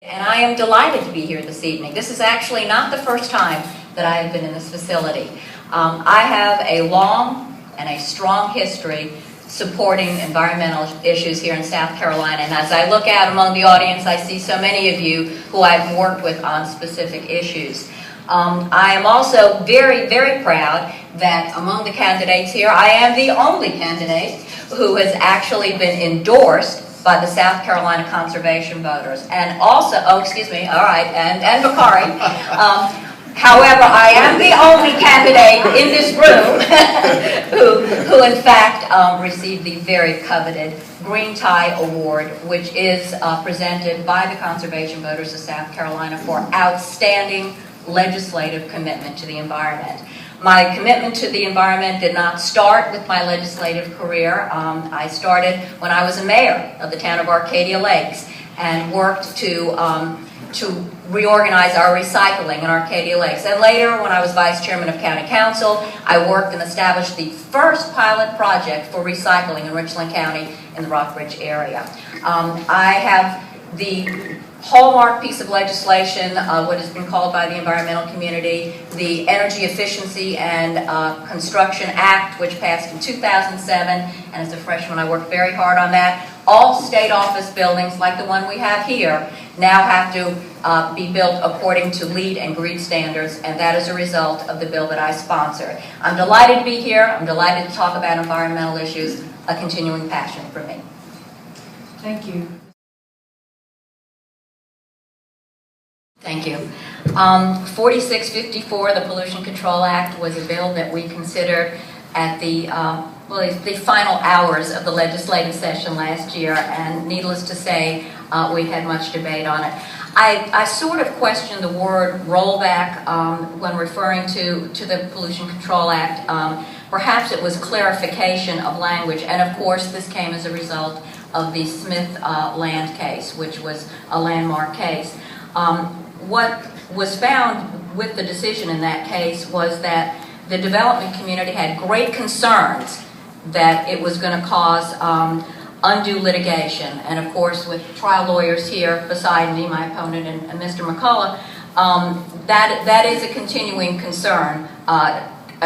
And I am delighted to be here this evening. This is actually not the first time that I have been in this facility. I have a long and a strong history supporting environmental issues here in South Carolina. And as I look out among the audience, I see so many of you who I've worked with on specific issues. I am also very, very proud that among the candidates here, I am the only candidate who has actually been endorsed by the South Carolina conservation voters. And also, and Bakari. However, I am the only candidate in this room who in fact received the very coveted Green Tie Award, which is presented by the conservation voters of South Carolina for outstanding legislative commitment to the environment. My commitment to the environment did not start with my legislative career. I started when I was a mayor of the town of Arcadia Lakes and worked to reorganize our recycling in Arcadia Lakes. And later, when I was vice chairman of county council, I worked and established the first pilot project for recycling in Richland County in the Rockbridge area. I have the hallmark piece of legislation, what has been called by the environmental community, the Energy Efficiency and Construction Act, which passed in 2007, and as a freshman I worked very hard on that. All state office buildings, like the one we have here, now have to be built according to LEED and GREET standards, and that is a result of the bill that I sponsored. I'm delighted to be here. I'm delighted to talk about environmental issues, a continuing passion for me. Thank you. Thank you. 4654, the Pollution Control Act, was a bill that we considered at the final hours of the legislative session last year, and needless to say, we had much debate on it. I sort of question the word rollback when referring to the Pollution Control Act. Perhaps it was clarification of language, and of course this came as a result of the Smith land case, which was a landmark case. What was found with the decision in that case was that the development community had great concerns that it was going to cause undue litigation. And of course, with trial lawyers here beside me, my opponent and Mr. McCullough, that is a continuing concern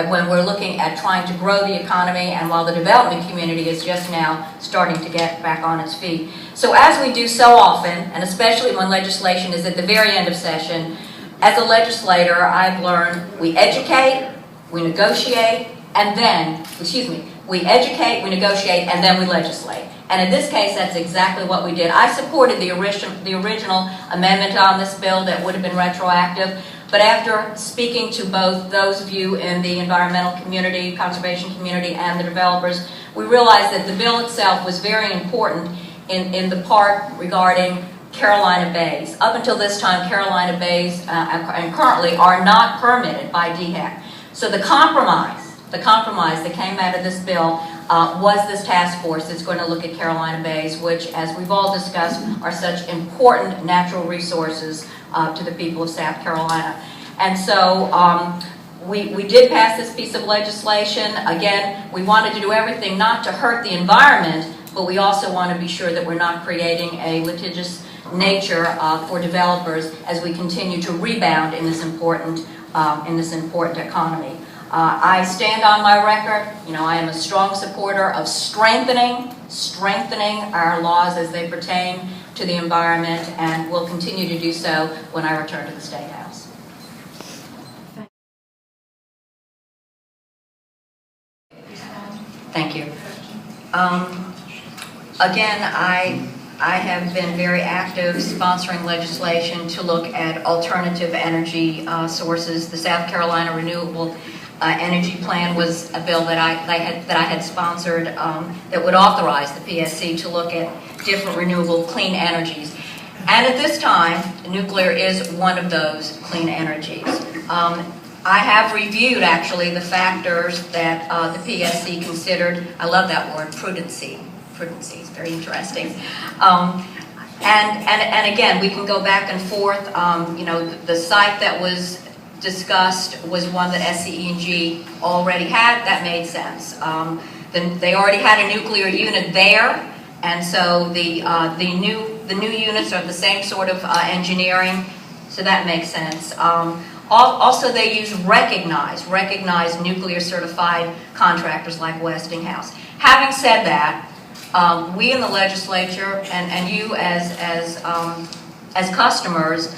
when we're looking at trying to grow the economy, and while the development community is just now starting to get back on its feet. So as we do so often, and especially when legislation is at the very end of session, as a legislator, I've learned we educate, we negotiate, and then, we educate, we negotiate, and then we legislate. And in this case, that's exactly what we did. I supported the original amendment on this bill that would have been retroactive, but after speaking to both those of you in the environmental community, conservation community, and the developers, we realized that the bill itself was very important in the part regarding Carolina Bays. Up until this time, Carolina Bays and currently are not permitted by DHEC. So the compromise that came out of this bill was this task force that's going to look at Carolina Bays, which, as we've all discussed, are such important natural resources to the people of South Carolina. And so we did pass this piece of legislation. Again, we wanted to do everything not to hurt the environment, but we also want to be sure that we're not creating a litigious nature for developers as we continue to rebound in this important economy. I stand on my record. I am a strong supporter of strengthening our laws as they pertain to the environment, and will continue to do so when I return to the State House. Thank you. Again, I have been very active sponsoring legislation to look at alternative energy sources. The South Carolina Renewable Energy Plan was a bill that I had sponsored that would authorize the PSC to look at different renewable clean energies. And at this time, nuclear is one of those clean energies. I have reviewed, actually, the factors that the PSC considered. I love that word, prudency. Prudency is very interesting. And again, we can go back and forth. The site that was discussed was one that SCE&G already had. That made sense. Then they already had a nuclear unit there. And so the new units are the same sort of engineering, so that makes sense. Also, they use recognized nuclear certified contractors like Westinghouse. Having said that, we in the legislature and you as customers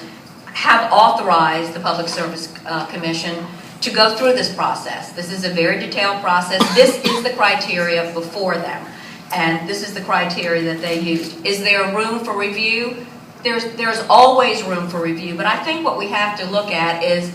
have authorized the Public Service Commission to go through this process. This is a very detailed process. This is the criteria before them, and this is the criteria that they used. Is there room for review? There's always room for review, but I think what we have to look at is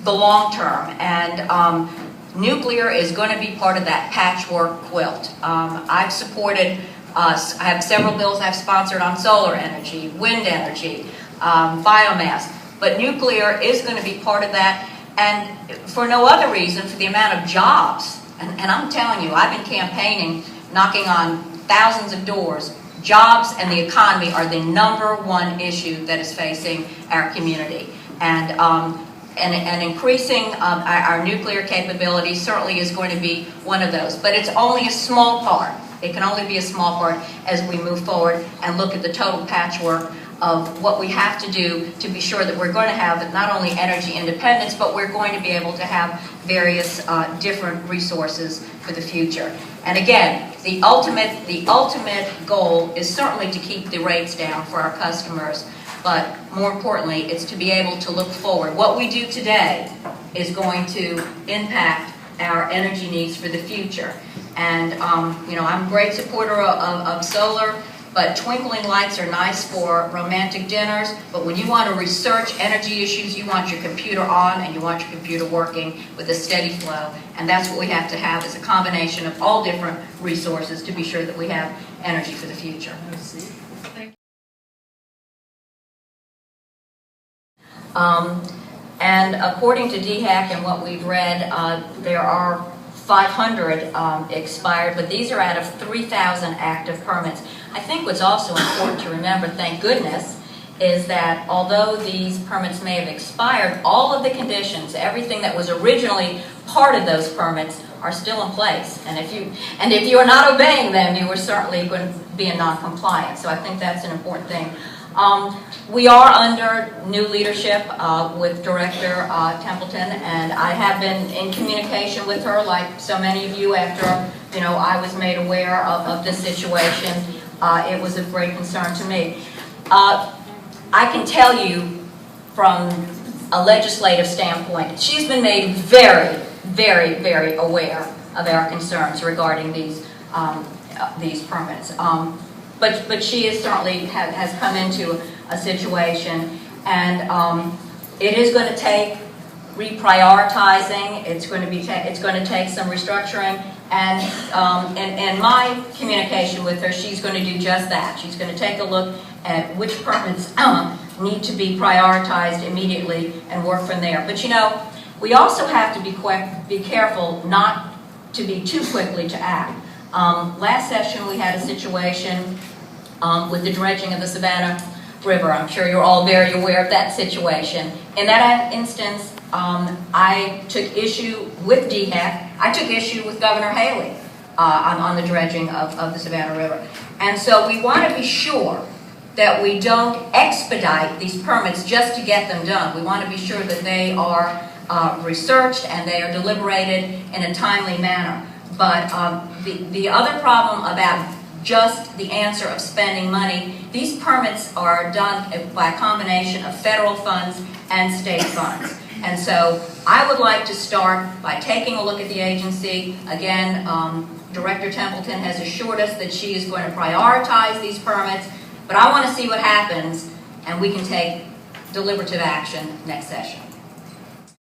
the long term, and nuclear is going to be part of that patchwork quilt. I've supported, I have several bills I've sponsored on solar energy, wind energy, biomass, but nuclear is going to be part of that, and for no other reason, for the amount of jobs, and I'm telling you, I've been campaigning, knocking on thousands of doors. Jobs and the economy are the #1 issue that is facing our community, and increasing our nuclear capability certainly is going to be one of those. But it's only a small part. It can only be a small part as we move forward and look at the total patchwork of what we have to do to be sure that we're going to have not only energy independence, but we're going to be able to have various different resources for the future. And again, the ultimate goal is certainly to keep the rates down for our customers, but more importantly, it's to be able to look forward. What we do today is going to impact our energy needs for the future. And you know, I'm a great supporter of solar, but twinkling lights are nice for romantic dinners, but when you want to research energy issues, you want your computer on and you want your computer working with a steady flow. And that's what we have to have, is a combination of all different resources to be sure that we have energy for the future. And according to DHEC and what we've read, there are 500 expired, but these are out of 3,000 active permits. I think what's also important to remember, thank goodness, is that although these permits may have expired, all of the conditions, everything that was originally part of those permits are still in place. And if you are not obeying them, you are certainly going to be in non-compliance. So I think that's an important thing. We are under new leadership with Director Templeton, and I have been in communication with her, like so many of you, after I was made aware of this situation. It was of great concern to me. I can tell you from a legislative standpoint, she's been made very, very, very aware of our concerns regarding these permits. But she is certainly has come into a situation, and it is going to take reprioritizing. It's going to take some restructuring, and in my communication with her, she's going to do just that. She's going to take a look at which permits need to be prioritized immediately and work from there. But we also have to be careful not to be too quickly to act. Last session we had a situation with the dredging of the Savannah River. I'm sure you're all very aware of that situation. In that instance, I took issue with DHEC. I took issue with Governor Haley on the dredging of the Savannah River. And so we want to be sure that we don't expedite these permits just to get them done. We want to be sure that they are researched and they are deliberated in a timely manner. But the other problem about just the answer of spending money, these permits are done by a combination of federal funds and state funds. And so I would like to start by taking a look at the agency. Again, Director Templeton has assured us that she is going to prioritize these permits, but I want to see what happens, and we can take deliberative action next session.